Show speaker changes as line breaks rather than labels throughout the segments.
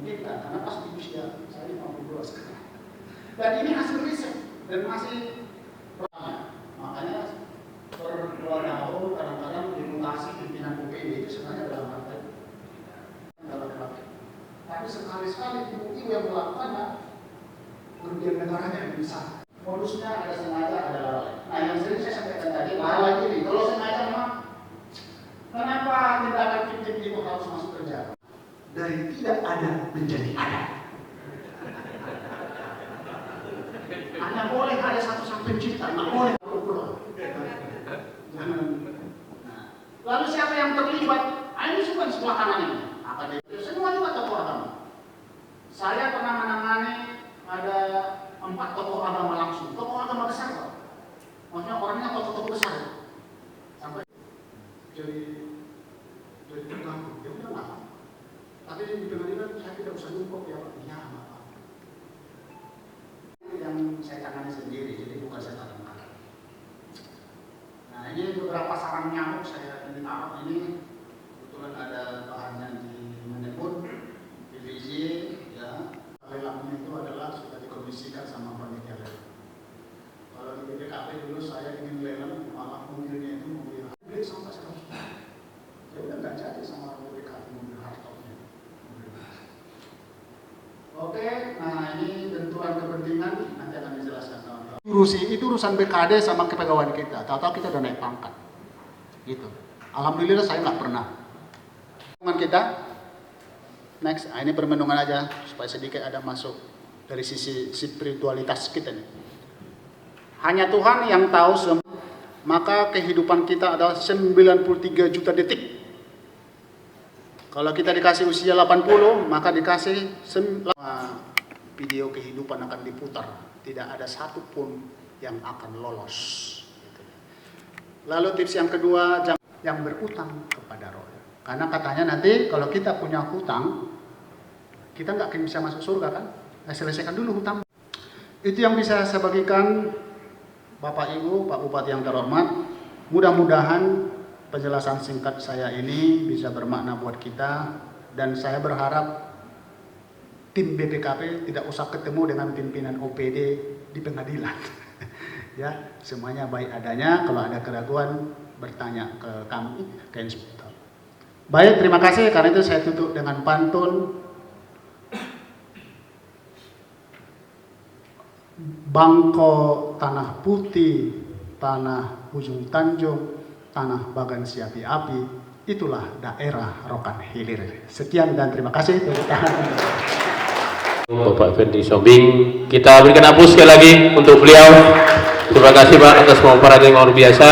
memungkinkan karena pas di usia saya 52 sekarang. Dan ini hasil riset dan masih makanya per 2 tahun kadang-kadang dimutasi pimpinan UPD itu sebenarnya dalam partai dalam partai. Tapi sekali-sekali ibu-ibu yang melakukannya kerugian negaranya yang besar. Modusnya ada sengaja, ada lalai. Nah yang sering saya sampaikan tadi, lalai ini. Kalau sengaja memang, kenapa tindakan fiktif itu harus masuk penjara? Dari tidak ada menjadi ada. Hanya boleh ada satu sang pencipta, nggak boleh. Nah, lalu siapa yang terlibat? Ini bukan sebelah kanan ini. Apa dia? Semua juga tokoh agama. Saya pernah menangani ada 4 tokoh agama langsung, tokoh agama besar kok. Maksudnya orangnya tokoh-tokoh besar. Sampai jadi terganggu. Ya udah nggak. Tapi di pengadilan saya tidak usah nyumpuk ya Pak. Ya nggak apa. Yang saya tangani sendiri, jadi bukan saya tanamkan. Nah ini beberapa sarang nyamuk saya ini taruh ini kebetulan ada bahannya di Menepun, PVC, ya. Lelangnya itu adalah sudah dikondisikan sama panitia lelang. Kalau di BPKP dulu saya ingin lelang malah mobilnya itu mobil Harley sampai 100 juta. Ya udah nggak jadi sama BPKP mobil Harley. Oke, nah ini benturan kepentingan nanti akan dijelaskan kawan-kawan. Itu urusan BKD sama kepegawaian kita. Tahu-tahu kita udah naik pangkat. Gitu. Alhamdulillah saya nggak pernah. Kita next, ini permenungan aja supaya sedikit ada masuk dari sisi spiritualitas kita nih. Hanya Tuhan yang tahu maka kehidupan kita adalah 93 juta detik. Kalau kita dikasih usia 80, maka dikasih video kehidupan akan diputar. Tidak ada satupun yang akan lolos. Lalu tips yang kedua, yang berutang kepada roh. Karena katanya nanti kalau kita punya hutang, kita nggak akan bisa masuk surga kan? Selesaikan dulu hutang. Itu yang bisa saya bagikan Bapak Ibu, Pak Bupati yang terhormat. Mudah-mudahan penjelasan singkat saya ini bisa bermakna buat kita. Dan saya berharap tim BPKP tidak usah ketemu dengan pimpinan OPD di pengadilan. Ya, semuanya baik adanya. Kalau ada keraguan bertanya ke kami, ke inspektor. Baik, terima kasih. Karena itu saya tutup dengan pantun. Bangko tanah putih, tanah ujung Tanjung, tanah Bagan Siapi Api, itulah daerah Rokan Hilir. Sekian dan terima kasih.
Bapak Fendi Sombing, kita berikan aplaus sekali lagi untuk beliau. Terima kasih Pak atas pemaparan yang luar biasa.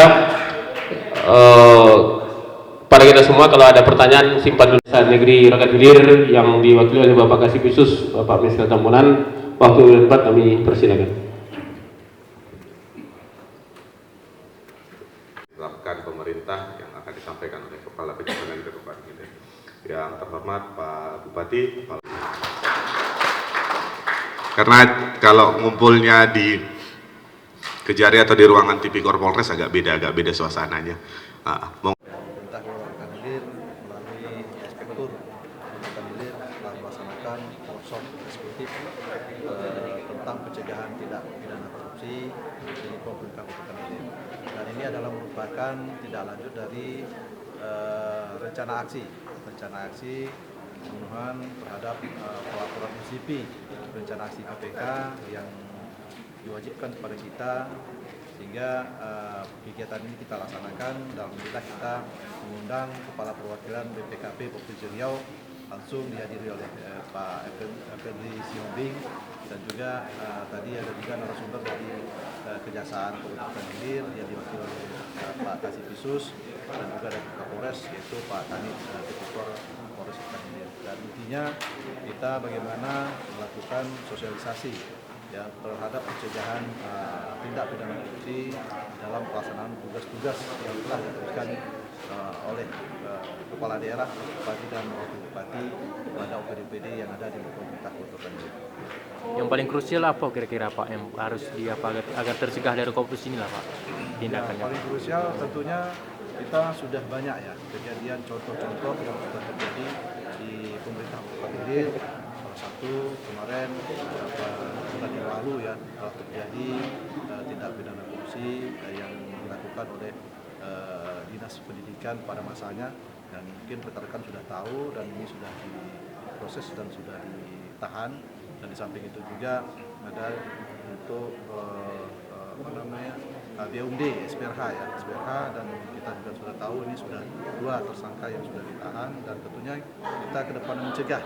Pada kita semua, kalau ada pertanyaan simpan dulu. Negeri Rokan Hilir yang diwakili oleh Bapak Kasih Khusus Bapak Minister Tambunan. Waktu dan tempat kami persilakan.
Dilakukan pemerintah yang akan disampaikan oleh Kepala Kejaksaan Negeri Kabupaten Hilir. Yang terhormat Pak Bupati. Karena kalau ngumpulnya di Kejari atau di ruangan Tipikor Polres agak beda suasananya.
Pemerintah Kabupaten Hilir melalui inspektur Kabupaten Hilir telah melaksanakan workshop eksekutif tentang pencegahan tindak pidana korupsi di pemerintah Kabupaten Hilir. Dan ini adalah merupakan tindak lanjut dari rencana aksi pembunuhan terhadap pelaporan UCP, rencana aksi KPK yang diwajibkan kepada kita, sehingga kegiatan ini kita laksanakan. Dalam inilah kita mengundang Kepala Perwakilan BPKP Provinsi Riau, langsung dihadiri oleh Pak Fendi Sombing, dan juga tadi ada juga narasumber dari Kejaksaan Kabupaten Hilir yang diwakili oleh Pak Kasih Khusus, dan juga dari Kapolres yaitu Pak Kanit Tipikor Polres Kabupaten Hilir. Dan intinya kita bagaimana melakukan sosialisasi ya terhadap pencegahan tindak pidana korupsi dalam pelaksanaan tugas-tugas yang telah diberikan oleh kepala daerah, bupati dan wakil bupati kepada OPD-OPD yang ada di pemerintah Kabupaten Hilir.
Yang paling krusial apa kira-kira Pak yang harus agar tercegah dari korupsi inilah Pak tindakannya?
Yang paling krusial tentunya kita sudah banyak ya kejadian contoh-contoh yang sudah terjadi di pemerintah Kabupaten Hilir. itu kemarin bulan yang lalu ya telah terjadi tindak pidana korupsi yang dilakukan oleh Dinas Pendidikan pada masanya, dan mungkin rekan-rekan sudah tahu dan ini sudah diproses dan sudah ditahan. Dan di samping itu juga ada untuk BUMD SPRH ya, SPRH, dan kita juga sudah tahu ini sudah 2 tersangka yang sudah ditahan, dan tentunya kita ke depan mencegah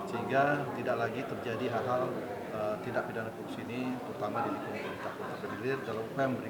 sehingga tidak lagi terjadi hal-hal tindak pidana korupsi ini, terutama di lingkungan pemerintah Kota Ilir dalam upaya memberikan